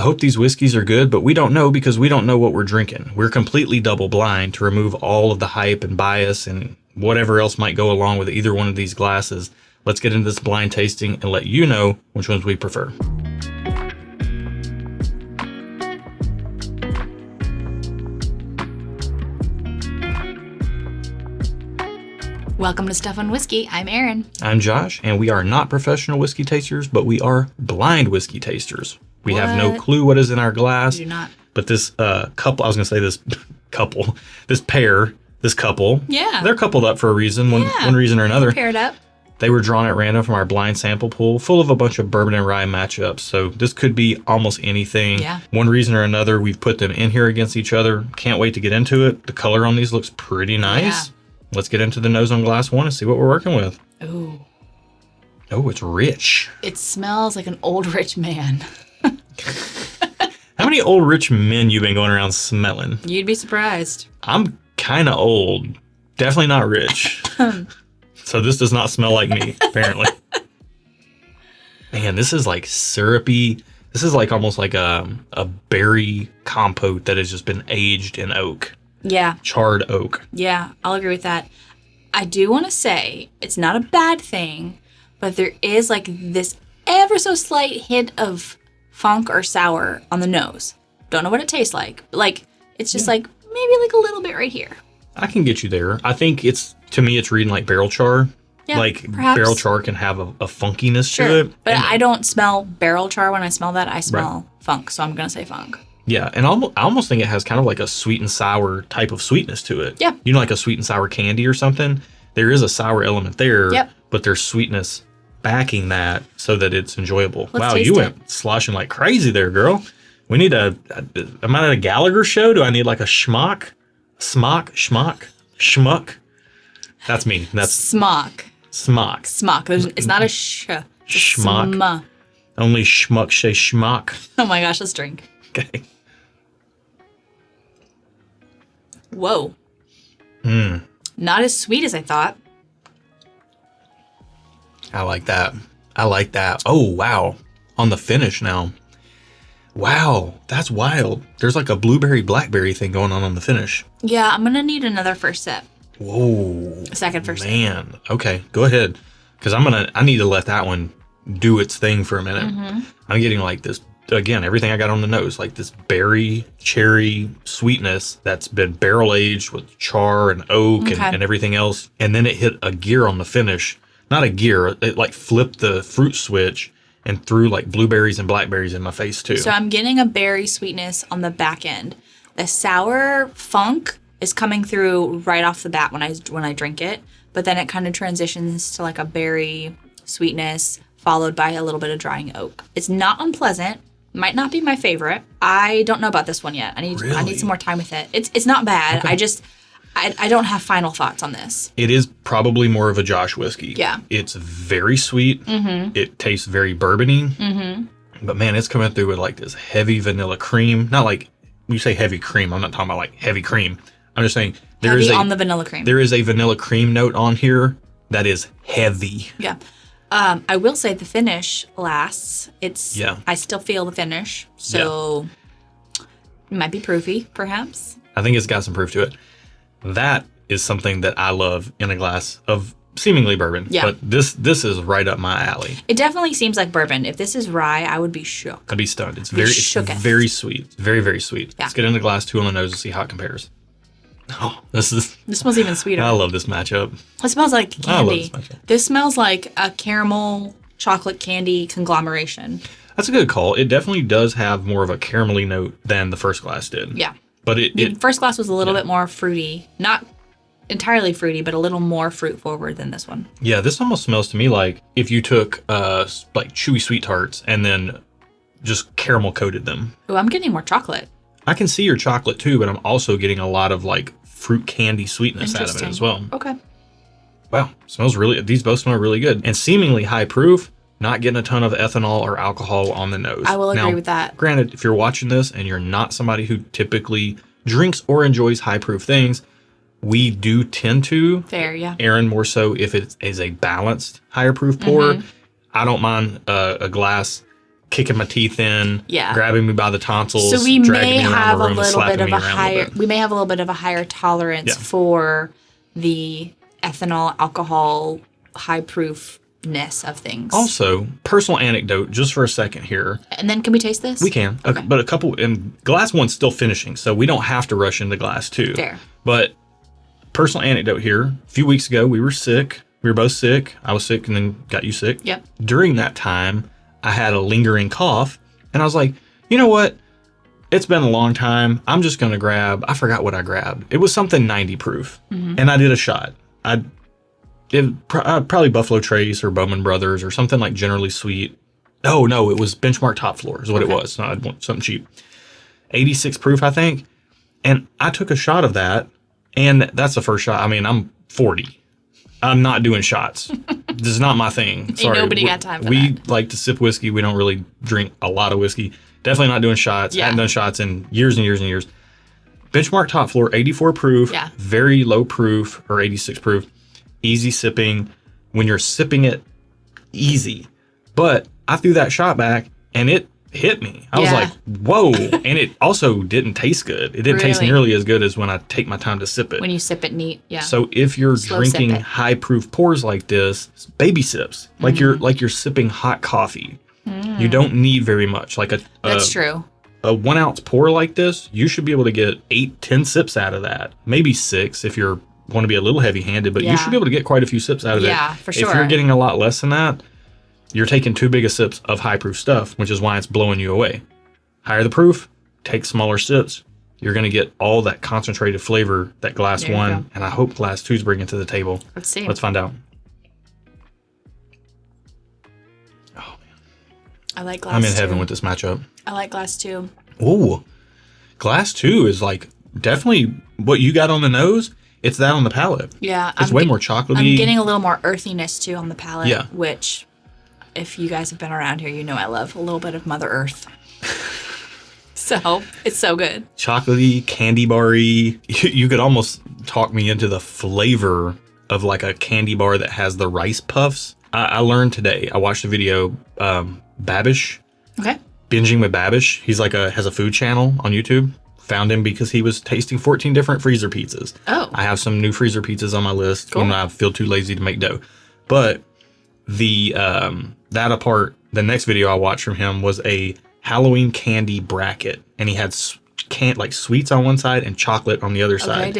I hope these whiskeys are good, but we don't know because we don't know what we're drinking. We're completely double blind to remove all of the hype and bias and whatever else might go along with either one of these glasses. Let's get into this blind tasting and let you know which ones we prefer. Welcome to Stuff and Whiskey. I'm Erin. I'm Josh, and we are not professional whiskey tasters, but we are blind whiskey tasters. We have no clue what is in our glass. We do not. But this couple, I was going to say this couple, this pair, this couple. Yeah. They're coupled up for a reason, one reason or another. Paired up. They were drawn at random from our blind sample pool, full of a bunch of bourbon and rye matchups. So this could be almost anything. Yeah. One reason or another, we've put them in here against each other. Can't wait to get into it. The color on these looks pretty nice. Yeah. Let's get into the nose on glass one and see what we're working with. Ooh. Oh, it's rich. It smells like an old rich man. How many old rich men you been going around smelling? You'd be surprised. I'm kind of old. Definitely not rich. So this does not smell like me, apparently. Man, this is like syrupy. This is like almost like a berry compote that has just been aged in oak. Yeah. Charred oak. Yeah, I'll agree with that. I do want to say it's not a bad thing, but there is like this ever so slight hint of funk or sour on the nose. Don't know what it tastes like. Like, it's just like maybe like a little bit right here. I can get you there. I think to me, it's reading like barrel char. Yeah, like perhaps. Barrel char can have a funkiness to it. But I don't smell barrel char when I smell that. I smell funk, so I'm going to say funk. Yeah, and I almost think it has kind of like a sweet and sour type of sweetness to it. Yeah. You know, like a sweet and sour candy or something? There is a sour element there, but there's sweetness backing that so that it's enjoyable. Wow, you went sloshing like crazy there, girl. We need am I at a Gallagher show? Do I need like a schmuck? Schmuck? That's me. That's smock. Smock. Smock. It's not a sh. Schmuck. Sm. Only schmuck say schmuck. Oh my gosh, let's drink. Okay. Whoa. Not as sweet as I thought. I like that. Oh, wow. On the finish now. Wow, that's wild. There's like a blueberry blackberry thing going on the finish. Yeah, I'm going to need another first sip. Whoa. Second first sip. Man. Okay, go ahead. Because I need to let that one do its thing for a minute. I'm getting like this, again, everything I got on the nose, like this berry, cherry sweetness that's been barrel aged with char and oak and everything else. And then it hit a gear on the finish. Not a gear, it like flipped the fruit switch and threw like blueberries and blackberries in my face too. So I'm getting a berry sweetness on the back end. The sour funk is coming through right off the bat when I drink it, but then it kind of transitions to like a berry sweetness followed by a little bit of drying oak. It's not unpleasant. Might not be my favorite. I don't know about this one yet. I need some more time with it. It's not bad. Okay. I don't have final thoughts on this. It is probably more of a Josh whiskey. Yeah. It's very sweet. It tastes very bourbony. But man, it's coming through with like this heavy vanilla cream. Not like, when you say heavy cream, I'm not talking about like heavy cream. I'm just saying on the vanilla cream. There is a vanilla cream note on here that is heavy. Yeah. I will say the finish lasts. I still feel the finish. So it might be proofy, perhaps. I think it's got some proof to it. That is something that I love in a glass of seemingly bourbon. Yeah. But this is right up my alley. It definitely seems like bourbon. If this is rye, I would be shook. I'd be stunned. It's very sweet. It's very, very sweet. Yeah. Let's get into glass two on the nose and see how it compares. Oh, this smells even sweeter. I love this matchup. It smells like candy. I love this matchup. This smells like a caramel chocolate candy conglomeration. That's a good call. It definitely does have more of a caramelly note than the first glass did. Yeah. But the first glass was a little bit more fruity. Not entirely fruity, but a little more fruit forward than this one. Yeah, this almost smells to me like if you took like chewy sweet tarts and then just caramel coated them. Oh, I'm getting more chocolate. I can see your chocolate too, but I'm also getting a lot of like fruit candy sweetness out of it as well. Okay. Wow, these both smell really good. And seemingly high proof, not getting a ton of ethanol or alcohol on the nose. I will agree with that. Granted, if you're watching this and you're not somebody who typically drinks or enjoys high proof things, we do tend to. Fair, yeah. Aaron, more so if it is a balanced higher proof pour. I don't mind a glass kicking my teeth in, Yeah. grabbing me by the tonsils, So we dragging may me around have the a room, little slapping bit of me a around little higher. bit. We may have a little bit of a higher tolerance Yeah. for the ethanol, alcohol, high proofness of things. Also, personal anecdote, just for a second here. And then can we taste this? We can, Okay. but a couple, and glass one's still finishing, so we don't have to rush into glass two. Fair. But personal anecdote here. A few weeks ago, we were sick. We were both sick. I was sick and then got you sick. Yep. During that time, I had a lingering cough, and I was like, you know what? It's been a long time. I'm just going to grab, I forgot what I grabbed. It was something 90 proof, and I did a shot. Probably Buffalo Trace or Bowman Brothers or something like generally sweet. Oh, no, it was Benchmark Top Floor is what it was. No, I'd want something cheap. 86 proof, I think. And I took a shot of that, and that's the first shot. I mean, I'm 40. I'm not doing shots. This is not my thing. Sorry. nobody got time for we that. like to sip whiskey. We don't really drink a lot of whiskey. Definitely not doing shots. Yeah. Hadn't done shots in years and years and years. Benchmark Top Floor, 84 proof. Yeah. Very low proof, or 86 proof. Easy sipping. When you're sipping it, easy. But I threw that shot back, and it hit me. I was Yeah. like, whoa. And it also didn't taste good. It didn't taste Really? nearly as good as when I take my time to sip it. When you sip it neat. Yeah. So if you're Slow drinking sip it. high proof pours like this, baby sips, like you're sipping hot coffee. You don't need very much. Like That's true. a 1 ounce pour like this, you should be able to get 8-10 sips out of that. Maybe 6 if you're want to be a little heavy handed, but you Yeah. should be able to get quite a few sips out of it. Yeah, for If sure. you're getting a lot less than that, you're taking too big of sips of high proof stuff, which is why it's blowing you away. Higher the proof, take smaller sips. You're going to get all that concentrated flavor that glass There you one, go. and I hope glass two is bringing to the table. Let's see. Let's find out. I like glass I'm in too. heaven with this matchup. I like glass too. Ooh, glass two is like definitely what you got on the nose. It's that on the palate. Yeah. It's way more chocolatey. I'm getting a little more earthiness too on the palate. Yeah. Which, if you guys have been around here, you know I love a little bit of Mother Earth. So it's so good. Chocolatey, candy bar-y. You could almost talk me into the flavor of like a candy bar that has the rice puffs. I learned today. I watched a video, Babish, Okay. Binging with Babish. He's like has a food channel on YouTube. Found him because he was tasting 14 different freezer pizzas. Oh. I have some new freezer pizzas on my list Cool. when I feel too lazy to make dough. But the that apart, the next video I watched from him was a Halloween candy bracket, and he had like sweets on one side and chocolate on the other Okay. side.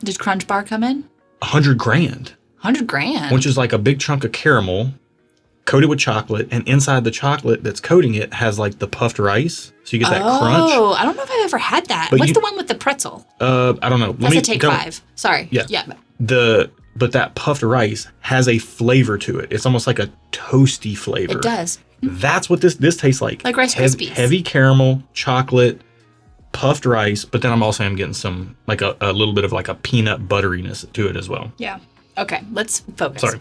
Did Crunch Bar come in? $100 grand, 100 grand. which is like a big chunk of caramel coated with chocolate, and inside the chocolate that's coating it has like the puffed rice, so you get that crunch. Oh, I don't know if I've ever had that. But What's you- the one with the pretzel? I don't know. That's a take 5. Sorry. Yeah. Yeah. But that puffed rice has a flavor to it. It's almost like a toasty flavor. It does. That's what this tastes like. Like Rice Krispies. Heavy caramel, chocolate, puffed rice, but then I'm getting some like a little bit of like a peanut butteriness to it as well. Yeah. Okay. Let's focus. Sorry.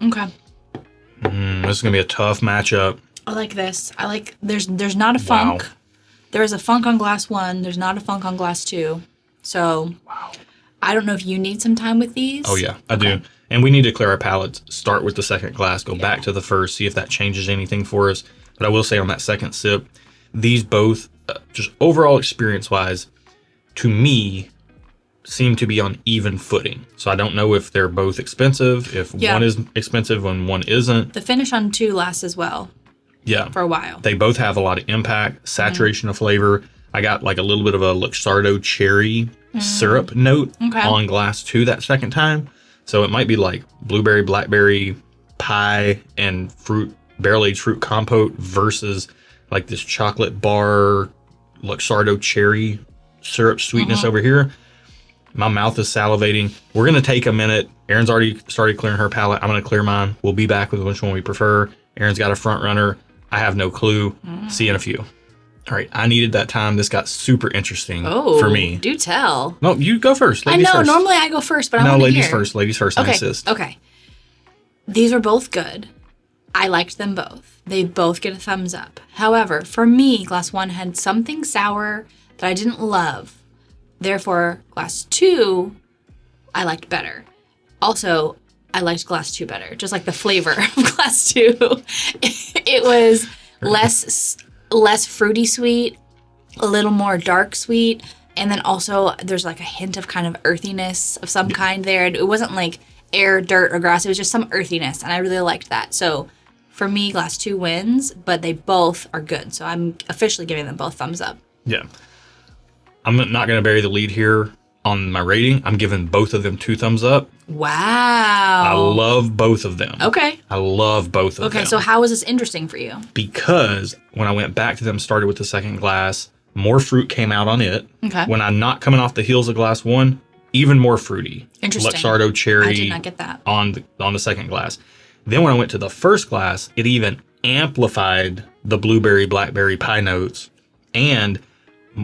Okay. This is gonna be a tough matchup. I like this. I like there's not a Wow. funk. There is a funk on glass 1. There's not a funk on glass 2. So I don't know if you need some time with these. Oh yeah, I do. And we need to clear our palates. Start with the second glass, go back to the first, see if that changes anything for us. But I will say on that second sip, these both, just overall experience-wise, to me, seem to be on even footing. So I don't know if they're both expensive, if Yeah. one is expensive and one isn't. The finish on 2 lasts as well Yeah. for a while. They both have a lot of impact, saturation of flavor. I got like a little bit of a Luxardo cherry syrup note Okay. on glass 2 that second time. So it might be like blueberry, blackberry pie and barrel-aged fruit compote versus like this chocolate bar Luxardo cherry syrup sweetness over here. My mouth is salivating. We're going to take a minute. Erin's already started clearing her palate. I'm going to clear mine. We'll be back with which one we prefer. Erin's got a front runner. I have no clue. See you in a few. All right. I needed that time. This got super interesting for me. Do tell. No, you go first. I Ladies know. first. Normally I go first, but I No, want to ladies hear. first. Ladies first. I Okay. insist. Okay. These were both good. I liked them both. They both get a thumbs up. However, for me, glass 1 had something sour that I didn't love. Therefore, glass 2, I liked better. Also, I liked glass 2 better. Just like the flavor of glass 2. It was less fruity sweet, a little more dark sweet, and then also there's like a hint of kind of earthiness of some kind there. It wasn't like air, dirt, or grass. It was just some earthiness, and I really liked that. So for me, glass 2 wins, but they both are good. So I'm officially giving them both thumbs up. Yeah. I'm not going to bury the lead here on my rating. I'm giving both of them 2 thumbs up. Wow. I love both of them. Okay. I love both of them. Okay, so how was this interesting for you? Because when I went back to them, started with the second glass, more fruit came out on it. Okay. When I'm not coming off the heels of glass 1, even more fruity. Interesting. Luxardo cherry. I did not get that. On the second glass. Then when I went to the first glass, it even amplified the blueberry, blackberry pie notes, and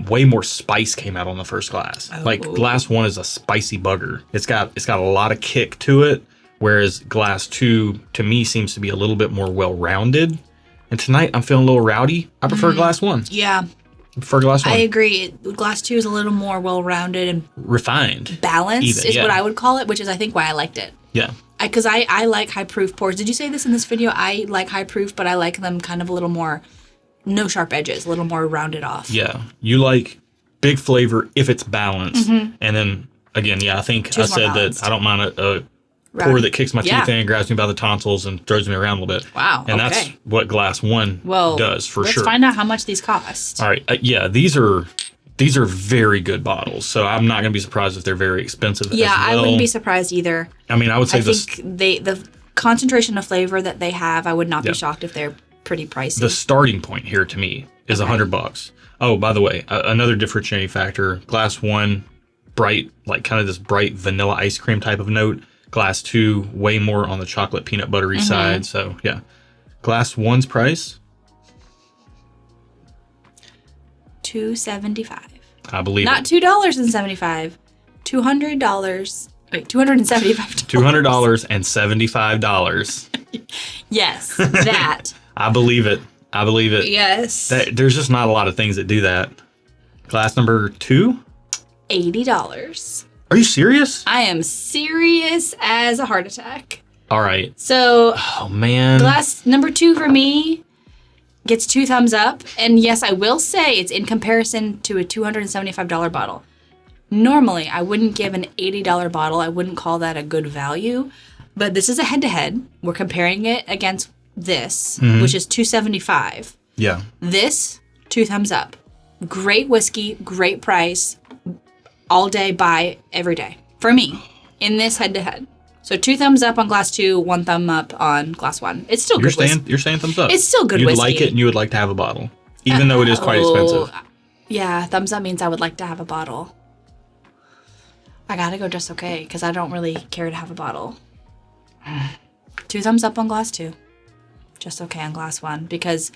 way more spice came out on the first glass. Oh. Like glass 1 is a spicy bugger. It's got a lot of kick to it, whereas glass 2 to me seems to be a little bit more well-rounded. And tonight I'm feeling a little rowdy. I prefer glass 1. Yeah. I prefer glass 1. I agree. Glass 2 is a little more well-rounded and refined. balanced Even, is what I would call it, which is I think why I liked it. Yeah. Because I like high proof pours. Did you say this in this video? I like high proof, but I like them kind of a little more, no sharp edges, a little more rounded off. Yeah. You like big flavor if it's balanced. And then, again, I think I said balanced. that I don't mind a pour that kicks my teeth in, grabs me by the tonsils, and throws me around a little bit. Wow. And that's what glass 1 does for sure. Let's find out how much these cost. All right. These are very good bottles. So I'm not going to be surprised if they're very expensive as well. I wouldn't be surprised either. I mean, I would say I think the concentration of flavor that they have, I would not be Yeah. shocked if they're pretty pricey. the starting point here to me is $100. Oh, by the way, another differentiating factor, glass 1, bright, like kind of this bright vanilla ice cream type of note. Glass 2, way more on the chocolate peanut buttery side. So yeah, glass 1's price, $2.75. I believe Not $2.75. $200. Wait, $275. $200 and $75. Yes, that. I believe it. I believe it. Yes. There's just not a lot of things that do that. Glass number 2? $80. Are you serious? I am serious as a heart attack. All right. So, Oh man. glass number 2 for me gets 2 thumbs up. And yes, I will say it's in comparison to a $275 bottle. Normally, I wouldn't give an $80 bottle. I wouldn't call that a good value. But this is a head-to-head. We're comparing it against this, which is $275. Yeah. This, 2 thumbs up. Great whiskey, great price. All day, buy every day. For me, in this head-to-head. So 2 thumbs up on glass 2, 1 thumb up on glass 1. It's still good whiskey. You're saying thumbs up. It's still good You'd whiskey. like it and you would like to have a bottle. Even though it is quite expensive. Yeah, thumbs up means I would like to have a bottle. I gotta go just okay, because I don't really care to have a bottle. 2 thumbs up on glass 2. Just okay on glass 1. Because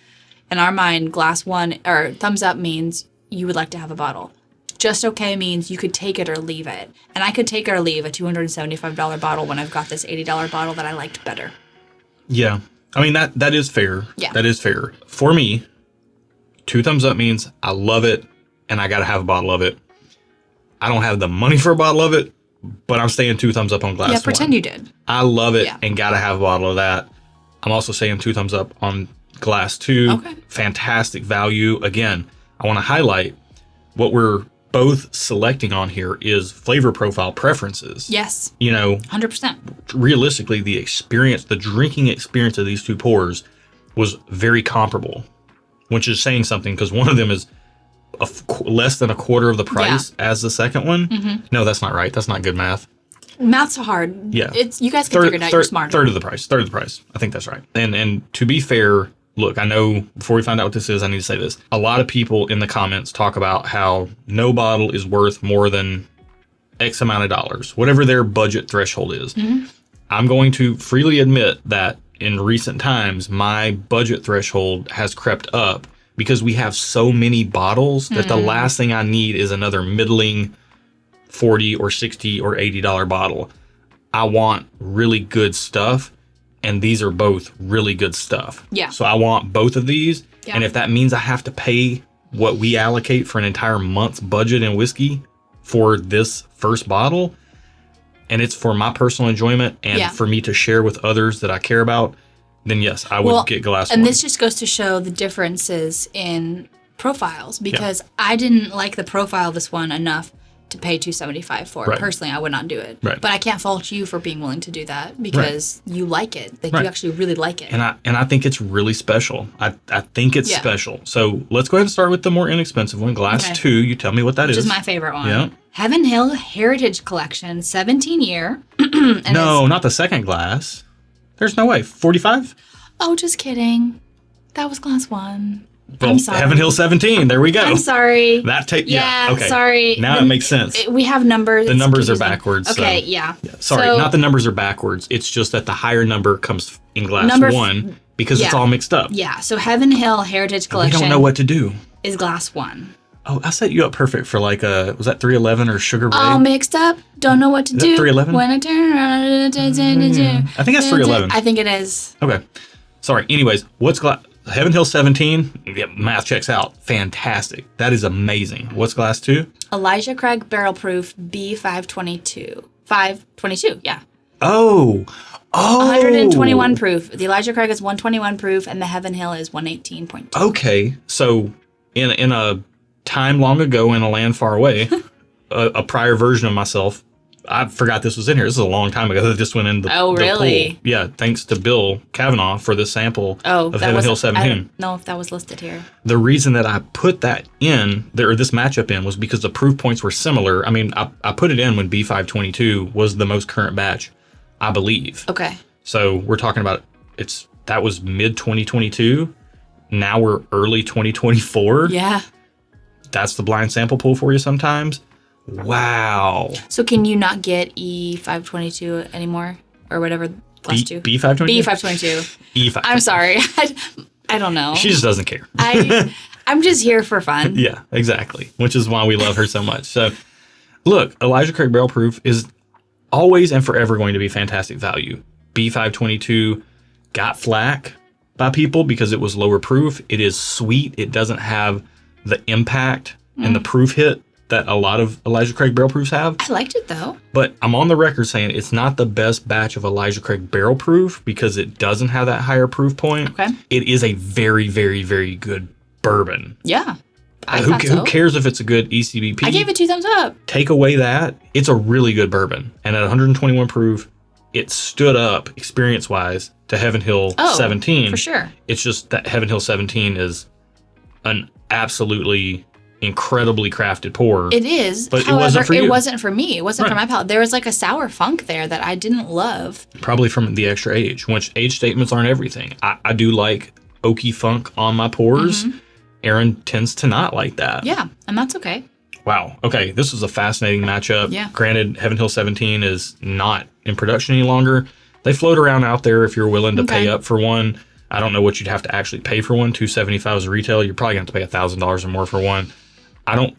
in our mind, glass 1, or thumbs up means you would like to have a bottle. Just okay means you could take it or leave it. And I could take or leave a $275 bottle when I've got this $80 bottle that I liked better. Yeah. I mean, that is fair. Yeah. That is fair. For me, 2 thumbs up means I love it and I got to have a bottle of it. I don't have the money for a bottle of it, but I'm saying 2 thumbs up on glass 1. Yeah, pretend you did. I love it Yeah. and got to have a bottle of that. I'm also saying 2 thumbs up on glass 2. Okay. Fantastic value. Again, I want to highlight what we're both selecting on here is flavor profile preferences. Yes, You know, 100%. realistically, the drinking experience of these 2 pours was very comparable, which is saying something because one of them is less than a quarter of the price as the second one. No, that's not right. That's not good math. Math's hard. Yeah. You guys can figure it out. You're smart. Third of the price. I think that's right. And to be fair, look, I know before we find out what this is, I need to say this. A lot of people in the comments talk about how no bottle is worth more than X amount of dollars, whatever their budget threshold is. I'm going to freely admit that in recent times, my budget threshold has crept up because we have so many bottles that the last thing I need is another middling $40 or $60 or $80 bottle. I want really good stuff. And these are both really good stuff. Yeah. So I want both of these. Yeah. And if that means I have to pay what we allocate for an entire month's budget in whiskey for this first bottle, and it's for my personal enjoyment and for me to share with others that I care about, then yes, I would get glass one. And this just goes to show the differences in profiles, because I didn't like the profile of this one enough to pay $275 for it. Right. Personally, I would not do it. Right. But I can't fault you for being willing to do that, because you like it. Like you actually really like it. And I think it's really special. I think it's special. So let's go ahead and start with the more inexpensive one, Glass 2. You tell me what that is. Which is my favorite one. Yeah. Heaven Hill Heritage Collection, 17-year. No, not the second glass. There's no way. 45? Oh, just kidding. That was Glass 1. Well, I'm sorry. Heaven Hill 17. There we go. I'm sorry. That okay. Sorry. Now it makes sense. We have numbers. The numbers are backwards. Okay, so. yeah. Sorry, so, not the numbers are backwards. It's just that the higher number comes in Glass 1 because it's all mixed up. Yeah, so Heaven Hill Heritage Collection. We don't know what to do. Is Glass 1. Oh, I set you up perfect for like was that 311 or Sugar Ray? All mixed up. Don't know what to do. 311? When I turn around. I think that's 311. I think it is. Okay. Sorry. Anyways, what's Heaven Hill 17? Yeah, math checks out. Fantastic. That is amazing. What's Glass 2? Elijah Craig Barrel Proof B522. 522, yeah. Oh. 121 proof. The Elijah Craig is 121 proof, and the Heaven Hill is 118.2. Okay. So in a time long ago in a land far away, a prior version of myself, I forgot this was in here. This is a long time ago that this went in the Oh, really? The pool. Yeah, thanks to Bill Kavanaugh for this sample of Heaven Hill 17. I don't know if that was listed here. The reason that I put that in, or this matchup in, was because the proof points were similar. I mean, I put it in when B522 was the most current batch, I believe. Okay. So we're talking about, that was mid-2022. Now we're early 2024. Yeah. That's the blind sample pool for you sometimes. Wow. So can you not get E522 anymore? Or whatever, Glass 2? B522? B522. E5. I'm sorry. I don't know. She just doesn't care. I'm just here for fun. Yeah, exactly. Which is why we love her so much. So, look, Elijah Craig Barrel Proof is always and forever going to be fantastic value. B522 got flack by people because it was lower proof. It is sweet. It doesn't have the impact and the proof hit that a lot of Elijah Craig Barrel Proofs have. I liked it though. But I'm on the record saying it's not the best batch of Elijah Craig Barrel Proof because it doesn't have that higher proof point. Okay. It is a very, very, very good bourbon. Yeah. Who cares if it's a good ECBP? I gave it 2 thumbs up. Take away that, it's a really good bourbon. And at 121 proof, it stood up experience-wise to Heaven Hill 17. For sure. It's just that Heaven Hill 17 is an absolutely incredibly crafted pour. It is. But However, it wasn't for you. It wasn't for me. It wasn't for my palate. There was like a sour funk there that I didn't love. Probably from the extra age, which age statements aren't everything. I do like oaky funk on my pours. Aaron tends to not like that. Yeah, and that's okay. Wow. Okay, this was a fascinating matchup. Yeah. Granted, Heaven Hill 17 is not in production any longer. They float around out there if you're willing to pay up for one. I don't know what you'd have to actually pay for one. $275 is retail. You're probably going to have to pay $1,000 or more for one. I don't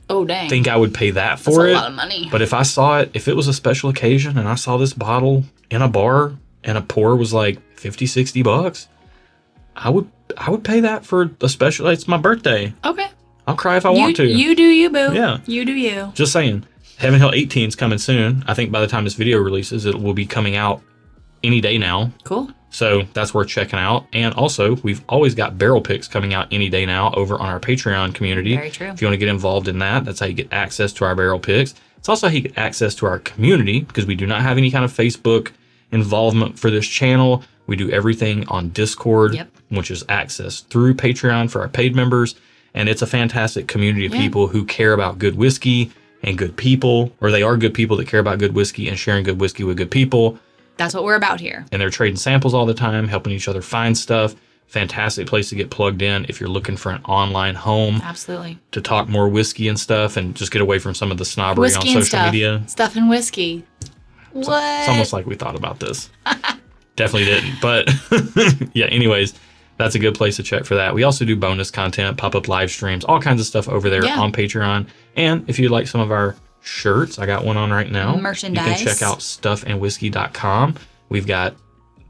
think I would pay that for it. That's a lot of money. But if I saw it, if it was a special occasion and I saw this bottle in a bar and a pour was like $50-$60, I would pay that for a special. It's my birthday. Okay. I'll cry if I want to. You do you, boo. Yeah. You do you. Just saying. Heaven Hill 18 is coming soon. I think by the time this video releases, it will be coming out any day now. Cool. So that's worth checking out. And also, we've always got barrel picks coming out any day now over on our Patreon community. Very true. If you want to get involved in that, that's how you get access to our barrel picks. It's also how you get access to our community because we do not have any kind of Facebook involvement for this channel. We do everything on Discord, which is access through Patreon for our paid members. And it's a fantastic community of people who care about good whiskey and good people, or they are good people that care about good whiskey and sharing good whiskey with good people. That's what we're about here. And they're trading samples all the time, helping each other find stuff. Fantastic place to get plugged in if you're looking for an online home. Absolutely. To talk more whiskey and stuff and just get away from some of the snobbery whiskey on and social media. Stuff and whiskey. What? It's almost like we thought about this. Definitely didn't. But yeah, anyways, that's a good place to check for that. We also do bonus content, pop-up live streams, all kinds of stuff over there on Patreon. And if you'd like some of our shirts, I got one on right now. Merchandise. You can check out stuffandwhiskey.com. We've got,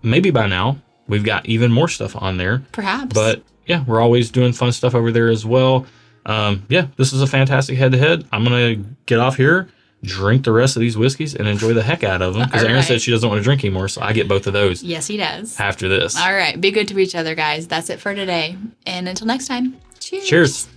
maybe by now, we've got even more stuff on there. Perhaps. But yeah, we're always doing fun stuff over there as well. Yeah, this is a fantastic head-to-head. I'm going to get off here. drink the rest of these whiskeys and enjoy the heck out of them. Because All Aaron right. said she doesn't want to drink anymore, so I get both of those Yes, he does. after this. All right. Be good to each other, guys. That's it for today. And until next time, cheers. Cheers.